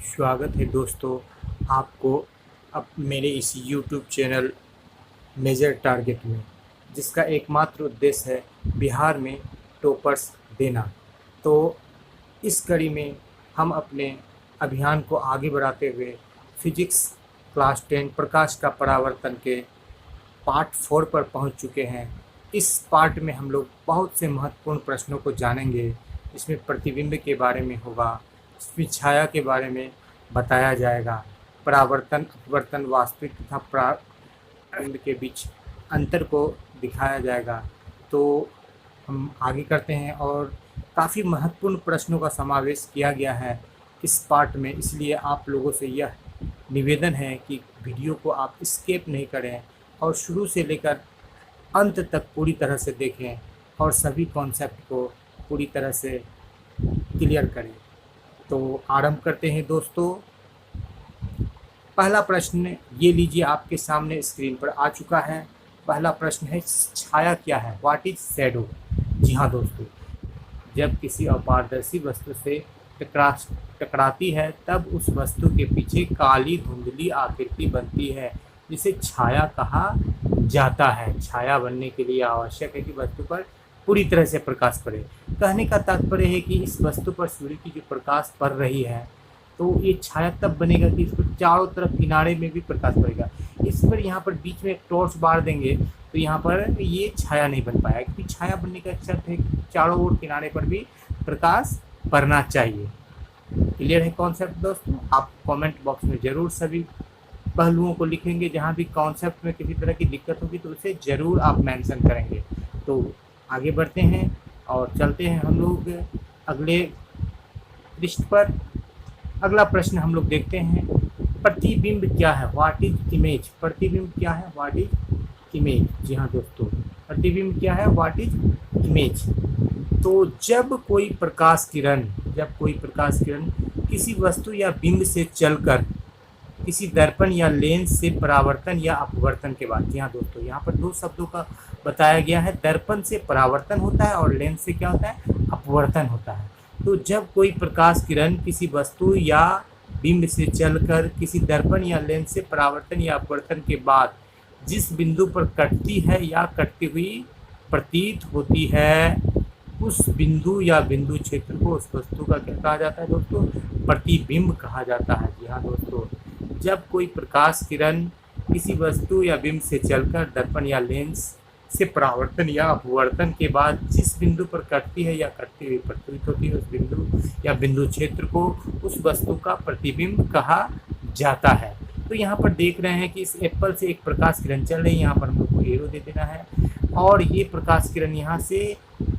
स्वागत है दोस्तों आपको अब मेरे इस YouTube चैनल मेजर टारगेट में, जिसका एकमात्र उद्देश्य है बिहार में टॉपर्स देना। तो इस कड़ी में हम अपने अभियान को आगे बढ़ाते हुए फिजिक्स क्लास 10 प्रकाश का परावर्तन के पार्ट 4 पर पहुंच चुके हैं। इस पार्ट में हम लोग बहुत से महत्वपूर्ण प्रश्नों को जानेंगे। इसमें प्रतिबिंब के बारे में होगा, इसमें छाया के बारे में बताया जाएगा, परावर्तन अपवर्तन वास्तविक तथा प्रतिबिंब के बीच अंतर को दिखाया जाएगा। तो हम आगे करते हैं और काफ़ी महत्वपूर्ण प्रश्नों का समावेश किया गया है इस पार्ट में, इसलिए आप लोगों से यह निवेदन है कि वीडियो को आप स्किप नहीं करें और शुरू से लेकर अंत तक पूरी तरह से देखें और सभी कॉन्सेप्ट को पूरी तरह से क्लियर करें। तो आरंभ करते हैं दोस्तों। पहला प्रश्न ये लीजिए, आपके सामने स्क्रीन पर आ चुका है। पहला प्रश्न है, छाया क्या है? What is shadow? जी हाँ दोस्तों, जब किसी अपारदर्शी वस्तु से टकराती है तब उस वस्तु के पीछे काली धुंधली आकृति बनती है, जिसे छाया कहा जाता है। छाया बनने के लिए आवश्यक है कि वस्तु पर पूरी तरह से प्रकाश पड़े। कहने का तात्पर्य है कि इस वस्तु पर सूर्य की जो प्रकाश पड़ रही है तो ये छाया तब बनेगा कि इस पर चारों तरफ किनारे में भी प्रकाश पड़ेगा। इस पर यहाँ पर बीच में एक टॉर्च बार देंगे तो यहाँ पर ये छाया नहीं बन पाएगा, क्योंकि छाया बनने का शर्त है कि चारों ओर किनारे पर भी प्रकाश पड़ना चाहिए। क्लियर है कॉन्सेप्ट दोस्तों? आप कमेंट बॉक्स में ज़रूर सभी पहलुओं को लिखेंगे। जहाँ भी कॉन्सेप्ट में किसी तरह की दिक्कत होगी तो उसे ज़रूर आप मेंशन करेंगे। तो आगे बढ़ते हैं और चलते हैं हम लोग अगले पृष्ठ पर। अगला प्रश्न हम लोग देखते हैं, प्रतिबिंब क्या है? What is image? प्रतिबिंब क्या है? What is image? जी हाँ दोस्तों, प्रतिबिंब क्या है? What is image? तो जब कोई प्रकाश किरण किसी वस्तु या बिंब से चलकर किसी दर्पण या लेंस से परावर्तन या अपवर्तन के बाद, जी हाँ दोस्तों, यहाँ पर दो शब्दों का बताया गया है। दर्पण से परावर्तन होता है और लेंस से क्या होता है? अपवर्तन होता है। तो जब कोई प्रकाश किरण किसी वस्तु या बिंब से चलकर किसी दर्पण या लेंस से परावर्तन या अपवर्तन के बाद जिस बिंदु पर कटती है या कटती हुई प्रतीत होती है, उस बिंदु या बिंदु क्षेत्र को उस वस्तु का क्या कहा जाता है दोस्तों? प्रतिबिंब कहा जाता है। जी हाँ दोस्तों, जब कोई प्रकाश किरण किसी वस्तु या बिंब से चलकर दर्पण या लेंस से परावर्तन या अपवर्तन के बाद जिस बिंदु पर कटती है या कटती हुई प्रतीत होती है, उस बिंदु या बिंदु क्षेत्र को उस वस्तु का प्रतिबिंब कहा जाता है। तो यहाँ पर देख रहे हैं कि इस एप्पल से एक प्रकाश किरण चल रही है। यहाँ पर हम लोग को एरो दे देना है और ये प्रकाश किरण यहाँ से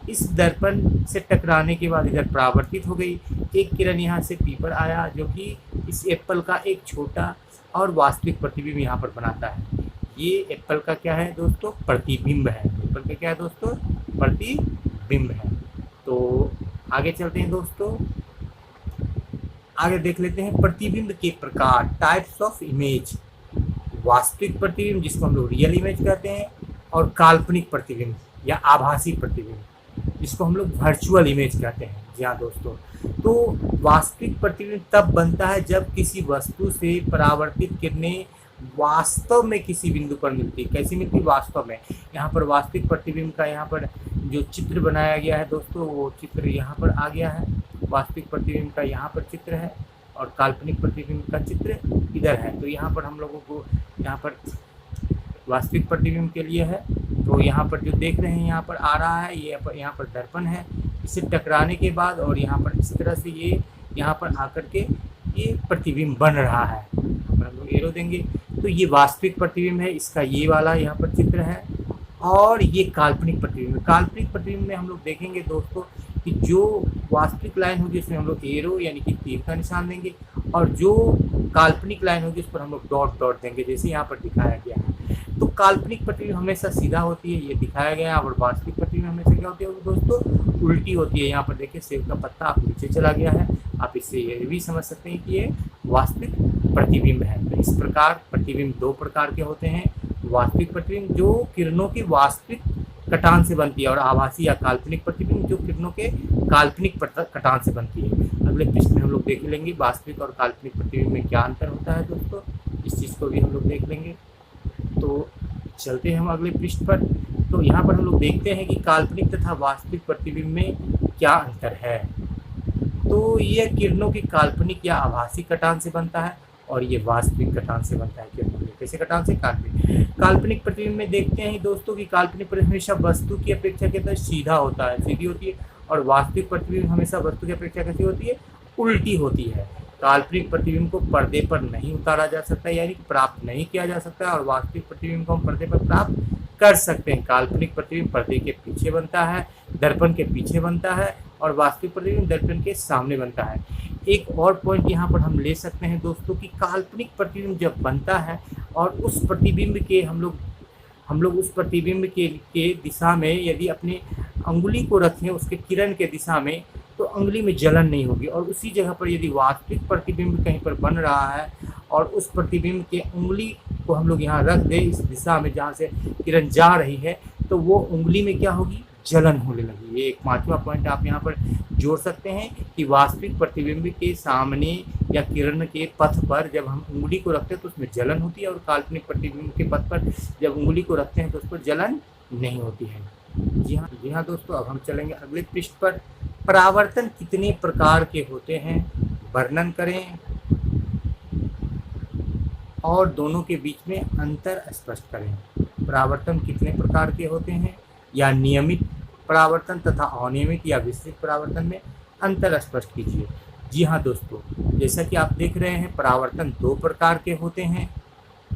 इस दर्पण से टकराने के बाद इधर परावर्तित हो गई। एक किरण यहाँ से पी पर आया जो कि इस एप्पल का एक छोटा और वास्तविक प्रतिबिंब यहाँ पर बनाता है। ये एप्पल का क्या है दोस्तों? प्रतिबिंब है। एप्पल का क्या है दोस्तों? प्रतिबिंब है। तो आगे चलते हैं दोस्तों, आगे देख लेते हैं प्रतिबिंब के प्रकार, टाइप्स ऑफ इमेज। वास्तविक प्रतिबिंब जिसको हम लोग रियल इमेज कहते हैं, और काल्पनिक प्रतिबिंब या आभासी प्रतिबिंब जिसको हम लोग वर्चुअल इमेज कहते हैं। जी हाँ दोस्तों, तो वास्तविक प्रतिबिंब तब बनता है जब किसी वस्तु से परावर्तित किरणें वास्तव में किसी बिंदु पर मिलती। कैसी मिलती? वास्तव में। यहाँ पर वास्तविक प्रतिबिंब का यहाँ पर जो चित्र बनाया गया है दोस्तों, वो चित्र यहाँ पर आ गया है। वास्तविक प्रतिबिंब का यहाँ पर चित्र है और काल्पनिक प्रतिबिंब का चित्र इधर है। तो यहाँ पर हम लोगों को यहाँ पर वास्तविक प्रतिबिंब के लिए है, तो यहाँ पर जो देख रहे हैं यहाँ पर आ रहा है, ये यहाँ पर दर्पण है। इसे टकराने के बाद और यहाँ पर इस तरह से ये यहाँ पर आकर के ये प्रतिबिंब बन रहा है। हम लोग एरो देंगे तो ये वास्तविक प्रतिबिंब है। इसका ये वाला यहाँ पर चित्र है और ये काल्पनिक प्रतिबिंब। काल्पनिक प्रतिबिंब में हम लोग देखेंगे दोस्तों कि जो वास्तविक लाइन होगी उसमें हम लोग एरो यानी कि तीर का निशान देंगे, और जो काल्पनिक लाइन होगी उस पर हम लोग डॉट डॉट देंगे, जैसे यहाँ पर दिखाया गया है। तो काल्पनिक प्रतिबिंब हमेशा सीधा होती है, ये दिखाया गया है, और वास्तविक प्रतिबिंब हमेशा क्या होती है दोस्तों? उल्टी होती है। यहाँ पर देखिए सेब का पत्ता आप नीचे चला गया है। आप इससे ये भी समझ सकते हैं कि ये वास्तविक प्रतिबिंब है। तो इस प्रकार प्रतिबिंब दो प्रकार के होते हैं। वास्तविक प्रतिबिंब जो किरणों की वास्तविक कटान से बनती है, और आभासी या काल्पनिक प्रतिबिंब जो किरणों के काल्पनिक कटान से बनती है। अगले पृष्ठ में हम लोग देख लेंगे वास्तविक और काल्पनिक प्रतिबिंब में क्या अंतर होता है दोस्तों, इस चीज़ को भी हम लोग देख लेंगे। तो चलते हैं हम अगले पृष्ठ पर। तो यहाँ पर हम लोग देखते हैं कि काल्पनिक तथा वास्तविक प्रतिबिंब में क्या अंतर है। तो यह किरणों के काल्पनिक या आभासी कटान से बनता है और ये वास्तविक कटान से बनता है। किरणों के कैसे कटान से? काल्पनिक प्रतिबिंब में देखते हैं दोस्तों कि काल्पनिक प्रतिबिंब हमेशा वस्तु की अपेक्षा के अंदर सीधा होता है, सीधी होती है, और वास्तविक प्रतिबिंब हमेशा वस्तु की अपेक्षा कैसी होती है? उल्टी होती है। काल्पनिक प्रतिबिंब को पर्दे पर नहीं उतारा जा सकता, यानी कि प्राप्त नहीं किया जा सकता, और वास्तविक प्रतिबिंब को हम पर्दे पर प्राप्त कर सकते हैं। काल्पनिक प्रतिबिंब पर्दे के पीछे बनता है, दर्पण के पीछे बनता है, और वास्तविक प्रतिबिंब दर्पण के सामने बनता है। एक और पॉइंट यहाँ पर हम ले सकते हैं दोस्तों कि काल्पनिक प्रतिबिंब जब बनता है और उस प्रतिबिंब के हम लोग उस प्रतिबिंब के दिशा में यदि अपने अंगुली को रखें उसके किरण के दिशा में, तो अंगुली में जलन नहीं होगी। और उसी जगह पर यदि वास्तविक प्रतिबिंब कहीं पर बन रहा है और उस प्रतिबिंब के उंगली को हम लोग यहाँ रख दें इस दिशा में जहाँ से किरण जा रही है, तो वो उंगली में क्या होगी? जलन होने लगी। ये एक 5वां पॉइंट आप यहाँ पर जोड़ सकते हैं कि वास्तविक प्रतिबिंब के सामने या किरण के पथ पर जब हम उंगली को रखते हैं तो उसमें जलन होती है, और काल्पनिक प्रतिबिंब के पथ पर जब उंगली को रखते हैं तो उस पर जलन नहीं होती है। जी हाँ दोस्तों, अब हम चलेंगे अगले पृष्ठ पर। परावर्तन कितने प्रकार के होते हैं, वर्णन करें और दोनों के बीच में अंतर स्पष्ट करें। परावर्तन कितने प्रकार के होते हैं, या नियमित परावर्तन तथा अनियमित या विस्तृत परावर्तन में अंतर स्पष्ट कीजिए। जी हाँ दोस्तों, जैसा कि आप देख रहे हैं परावर्तन 2 प्रकार के होते हैं।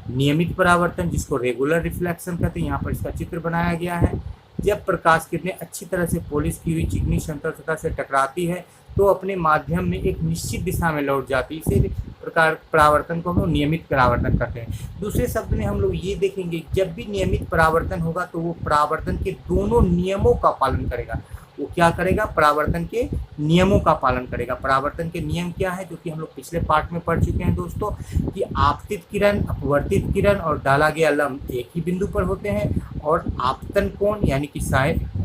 नियमित परावर्तन जिसको रेगुलर रिफ्लेक्शन कहते हैं, यहाँ पर इसका चित्र बनाया गया है। जब प्रकाश किरणें अच्छी तरह से पॉलिश की हुई चिकनी समतल सतह से टकराती है तो अपने माध्यम में एक निश्चित दिशा में लौट जाती है। इसी प्रकार परावर्तन को हम लोग नियमित परावर्तन करते हैं। दूसरे शब्द में हम लोग ये देखेंगे जब भी नियमित परावर्तन होगा तो वो परावर्तन के दोनों नियमों का पालन करेगा। वो क्या करेगा? परावर्तन के नियमों का पालन करेगा। परावर्तन के नियम क्या है, जो कि हम लोग पिछले पार्ट में पढ़ चुके हैं दोस्तों, कि आपतित किरण, अपवर्तित किरण और डाला गया लंब एक ही बिंदु पर होते हैं, और आपतन कोण यानी कि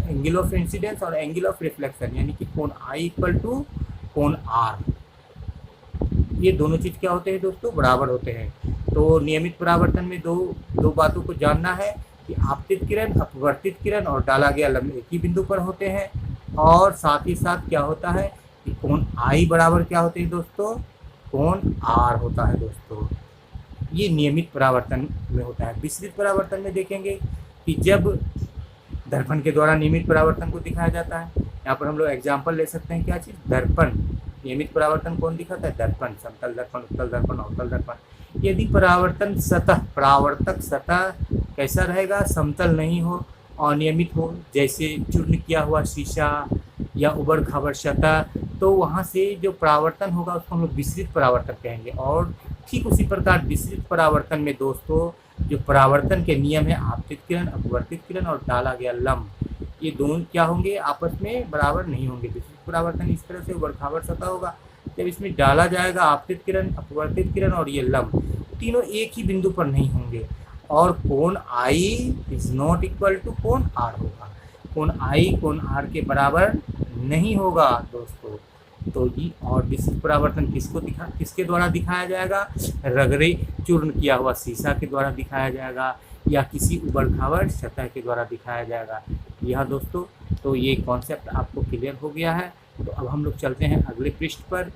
एंगल ऑफ इंसिडेंस और एंगल ऑफ रिफ्लेक्शन यानी कि कोण I इक्वल टू कोण R, ये दोनों चीज़ क्या होते हैं दोस्तों? बराबर होते हैं। तो नियमित परावर्तन में दो बातों को जानना है कि आपतित किरण, अपवर्तित किरण और डाला गया लंब एक ही बिंदु पर होते हैं, और साथ ही साथ क्या होता है कि कोण I बराबर क्या होते हैं दोस्तों? कोण R होता है दोस्तों। ये नियमित परावर्तन में होता है। विस्तृत परावर्तन में देखेंगे कि जब दर्पण के द्वारा नियमित परावर्तन को दिखाया जाता है। यहाँ पर हम लोग एग्जाम्पल ले सकते हैं, क्या चीज़? दर्पण। नियमित परावर्तन कौन दिखाता है? दर्पण। समतल दर्पण, उत्तल दर्पण, अवतल दर्पण। यदि परावर्तक सतह कैसा रहेगा? समतल नहीं हो, अनियमित हो, जैसे चूर्ण किया हुआ शीशा या उबड़ खाबड़ सतह, तो वहाँ से जो परावर्तन होगा उसको हम लोग विस्तृत परावर्तन कहेंगे। और ठीक उसी प्रकार विस्तृत परावर्तन में दोस्तों जो परावर्तन के नियम है, आपतित किरण, अपवर्तित किरण और डाला गया लंब, ये दोनों क्या होंगे? आपस में बराबर नहीं होंगे। विस्तृत परावर्तन इस तरह से उबड़ खाबड़ सतह होगा, जब इसमें डाला जाएगा आपतित किरण, अपवर्तित किरण और ये लंब, तीनों एक ही बिंदु पर नहीं होंगे, और कोण I is not equal to कोण R होगा। कोण I कोण R के बराबर नहीं होगा दोस्तों। तो ये और विस्तृत परावर्तन किसके द्वारा दिखाया जाएगा? रगड़े चूर्ण किया हुआ शीशा के द्वारा दिखाया जाएगा, या किसी उबड़ खाबड़ सतह के द्वारा दिखाया जाएगा। यह दोस्तों, तो ये कॉन्सेप्ट आपको क्लियर हो गया है। तो अब हम लोग चलते हैं अगले पृष्ठ पर।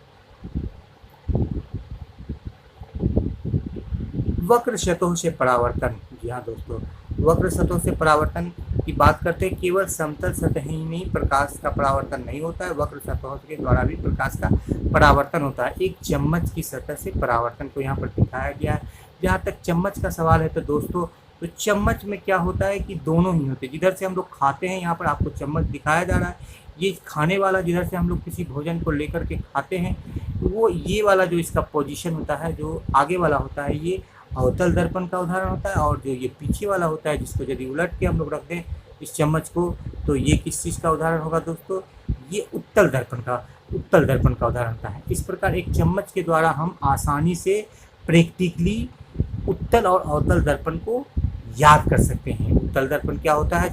वक्र सतहों से परावर्तन। जी हाँ दोस्तों, वक्र सतहों से परावर्तन की बात करते हैं। केवल समतल सतह ही नहीं प्रकाश का परावर्तन नहीं होता है, वक्र सतहों के द्वारा भी प्रकाश का परावर्तन होता है। एक चम्मच की सतह से परावर्तन को यहाँ पर दिखाया गया है। जहाँ तक चम्मच का सवाल है तो दोस्तों, तो चम्मच में क्या होता है कि दोनों ही होते हैं। जिधर से हम लोग खाते हैं, यहाँ पर आपको चम्मच दिखाया जा रहा है, ये खाने वाला जिधर से हम लोग किसी भोजन को लेकर के खाते हैं, तो वो ये वाला जो इसका पोजीशन होता है, जो आगे वाला होता है, ये अवतल दर्पण का उदाहरण होता है। और जो ये पीछे वाला होता है, जिसको यदि उलट के हम लोग रख दें इस चम्मच को, तो ये किस चीज़ का उदाहरण होगा दोस्तों? ये उत्तल दर्पण का उदाहरण होता है। इस प्रकार एक चम्मच के द्वारा हम आसानी से प्रैक्टिकली उत्तल और अवतल दर्पण को याद कर सकते हैं। उत्तल दर्पण क्या होता है,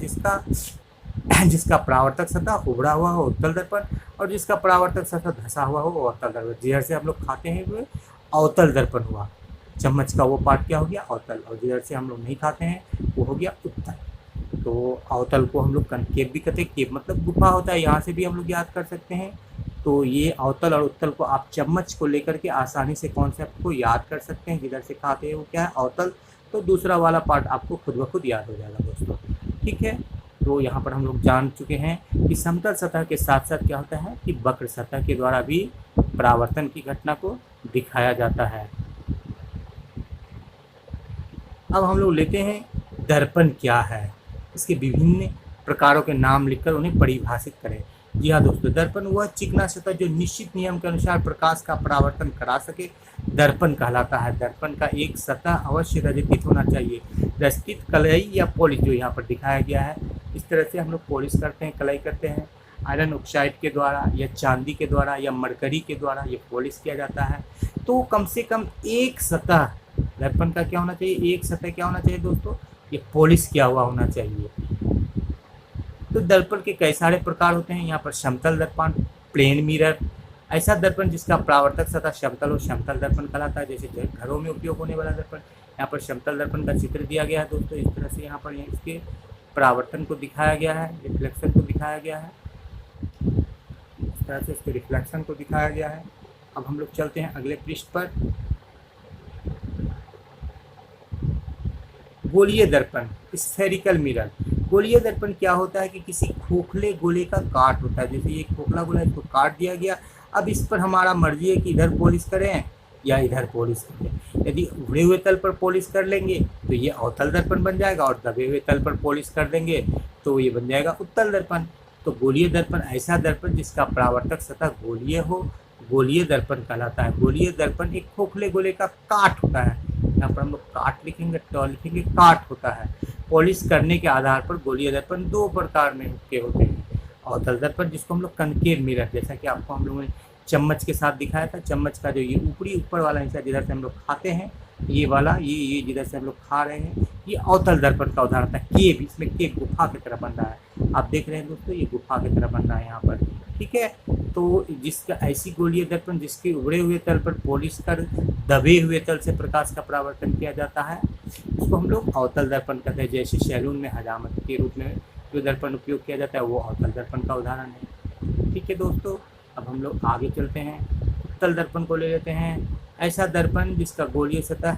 जिसका परावर्तक सतह उभड़ा हुआ हो उत्तल दर्पण, और जिसका परावर्तक सतह धंसा हुआ हो वो अवतल दर्पण। जिधर से हम लोग खाते हैं वो अवतल दर्पण हुआ, चम्मच का वो पार्ट क्या हो गया अवतल, और जिधर से हम लोग नहीं खाते हैं वो हो गया उत्तल। तो अवतल को हम लोग कनकेव भी कहते हैं, केव मतलब गुफा होता है, यहाँ से भी हम लोग याद कर सकते हैं। तो ये अवतल और उत्तल को आप चम्मच को लेकर के आसानी से कॉन्सेप्ट को याद कर सकते हैं, जिधर से खाते हैं वो क्या है अवतल, तो दूसरा वाला पार्ट आपको खुद ब खुद याद हो जाएगा दोस्तों। ठीक है, तो यहाँ पर हम लोग जान चुके हैं कि समतल सतह के साथ साथ क्या होता है कि वक्र सतह के द्वारा भी परावर्तन की घटना को दिखाया जाता है। अब हम लोग लेते हैं दर्पण क्या है, इसके विभिन्न प्रकारों के नाम लिखकर उन्हें परिभाषित करें। जी हाँ दोस्तों, दर्पण वह चिकना सतह जो निश्चित नियम के अनुसार प्रकाश का परावर्तन करा सके दर्पण कहलाता है। दर्पण का एक सतह अवश्य रजतित होना चाहिए, रजतित कलई या पॉलिश जो यहाँ पर दिखाया गया है, इस तरह से हम लोग पॉलिश करते हैं, कलई करते हैं आयरन ऑक्साइड के द्वारा या चांदी के द्वारा या मरकरी के द्वारा ये पॉलिश किया जाता है। तो कम से कम एक सतह दर्पण का क्या होना चाहिए, एक सतह क्या होना चाहिए दोस्तों, ये पॉलिश किया हुआ होना चाहिए। तो दर्पण के कई सारे प्रकार होते हैं, यहाँ पर समतल दर्पण, प्लेन मिरर, ऐसा दर्पण जिसका परावर्तक सतह समतल और समतल दर्पण कहलाता है, जैसे घरों में उपयोग होने वाला दर्पण। यहाँ पर समतल दर्पण का चित्र दिया गया है दोस्तों, इस तरह से यहाँ पर इसके परावर्तन को दिखाया गया है, रिफ्लेक्शन को दिखाया गया है, इस तरह से इसके रिफ्लेक्शन को दिखाया गया है। अब हम लोग चलते हैं अगले पृष्ठ पर। गोलीय दर्पण, स्फेरिकल मिरर। गोलीय दर्पण क्या होता है कि किसी खोखले गोले का काट होता है, जैसे ये खोखला गोला इसको काट दिया गया, अब इस पर हमारा मर्जी है कि इधर पॉलिश करें या इधर पॉलिश करें। यदि उभरे हुए तल पर पॉलिश कर लेंगे तो ये अवतल दर्पण बन जाएगा, और दबे हुए तल पर पॉलिश कर देंगे तो ये बन जाएगा उत्तल दर्पण। तो गोलीय दर्पण ऐसा दर्पण जिसका परावर्तक सतह गोलीय हो, गोलीय दर्पण कहलाता है। गोलीय दर्पण एक खोखले गोले का काट होता है, यहाँ पर हम लोग काट लिखेंगे, ट लिखेंगे, काट होता है। पॉलिश करने के आधार पर गोलीय दर्पण दो प्रकार में के होते हैं। अवतल दर्पण जिसको हम लोग कनकेव मिरर, जैसा कि आपको हम लोगों ने चम्मच के साथ दिखाया था, चम्मच का जो ये ऊपर वाला हिस्सा जिधर से हम लोग खाते हैं, ये वाला ये जिधर से हम लोग खा रहे हैं, ये अवतल दर्पण का उदाहरण था। केव, इसमें केव गुफा की तरह बन रहा है, आप देख रहे हैं दोस्तों ये गुफा की तरह बन रहा है यहाँ पर। ठीक है, तो जिसका ऐसी गोलीय दर्पण जिसके उभरे हुए तल पर पॉलिश कर दबे हुए तल से प्रकाश का परावर्तन किया जाता है, उसको हम लोग अवतल दर्पण कहते हैं। जैसे सैलून में हजामत के रूप में जो दर्पण उपयोग किया जाता है वो अवतल दर्पण का उदाहरण है। ठीक है दोस्तों, अब हम लोग आगे चलते हैं, उत्तल दर्पण को ले लेते हैं। ऐसा दर्पण जिसका गोलीय सतह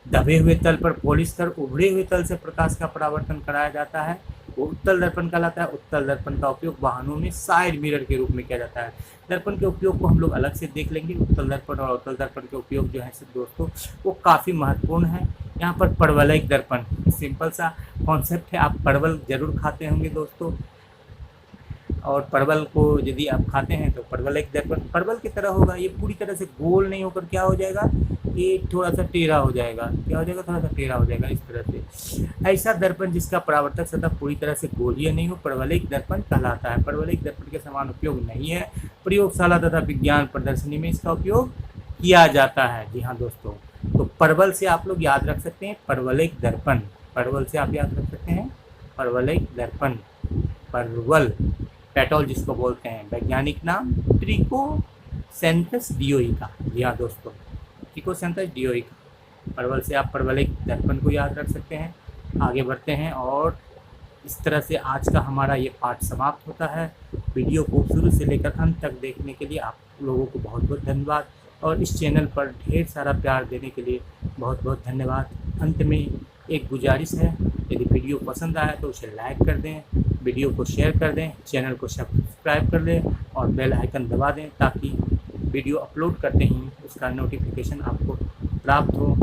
दबे हुए तल पर पॉलिश कर उभरे हुए तल से प्रकाश का परावर्तन कराया जाता है, वो उत्तल दर्पण कहलाता है। उत्तल दर्पण का उपयोग वाहनों में साइड मिरर के रूप में किया जाता है। दर्पण के उपयोग को हम लोग अलग से देख लेंगे। उत्तल दर्पण और अवतल दर्पण के उपयोग जो है दोस्तों वो काफ़ी महत्वपूर्ण है। यहाँ पर परवलयिक दर्पण, सिंपल सा कॉन्सेप्ट है, आप परवल जरूर खाते होंगे दोस्तों, और परवल को यदि आप खाते हैं तो परवलयिक दर्पण परवल की तरह होगा, ये पूरी तरह से गोल नहीं होकर क्या हो जाएगा, ये थोड़ा सा टेढ़ा हो जाएगा। क्या हो जाएगा, थोड़ा सा टेढ़ा हो जाएगा इस तरह से। ऐसा दर्पण जिसका परावर्तक सतह पूरी तरह से गोलीय नहीं हो परवलयिक दर्पण कहलाता है। परवलयिक दर्पण के समान उपयोग नहीं है, प्रयोगशाला तथा विज्ञान प्रदर्शनी में इसका उपयोग किया जाता है। जी हाँ दोस्तों, तो परवल से आप लोग याद रख सकते हैं परवलयिक दर्पण, परवल से आप याद रख सकते हैं परवलयिक दर्पण। परवल पेट्रोल जिसको बोलते हैं, वैज्ञानिक नाम ट्रिकोसेंथस डियोइका। जी हाँ दोस्तों, ट्रिकोसेंथस डियोइका। परवल से आप परवलयिक दर्पण को याद रख सकते हैं। आगे बढ़ते हैं और इस तरह से आज का हमारा ये पाठ समाप्त होता है। वीडियो को शुरू से लेकर अंत तक देखने के लिए आप लोगों को बहुत बहुत धन्यवाद, और इस चैनल पर ढेर सारा प्यार देने के लिए बहुत बहुत धन्यवाद। अंत में एक गुजारिश है, यदि वीडियो पसंद आया तो उसे लाइक कर दें, वीडियो को शेयर कर दें, चैनल को सब्सक्राइब कर दें और बेल आइकन दबा दें ताकि वीडियो अपलोड करते ही उसका नोटिफिकेशन आपको प्राप्त हो।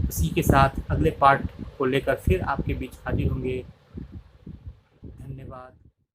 इसी के साथ अगले पार्ट को लेकर फिर आपके बीच हाजिर होंगे।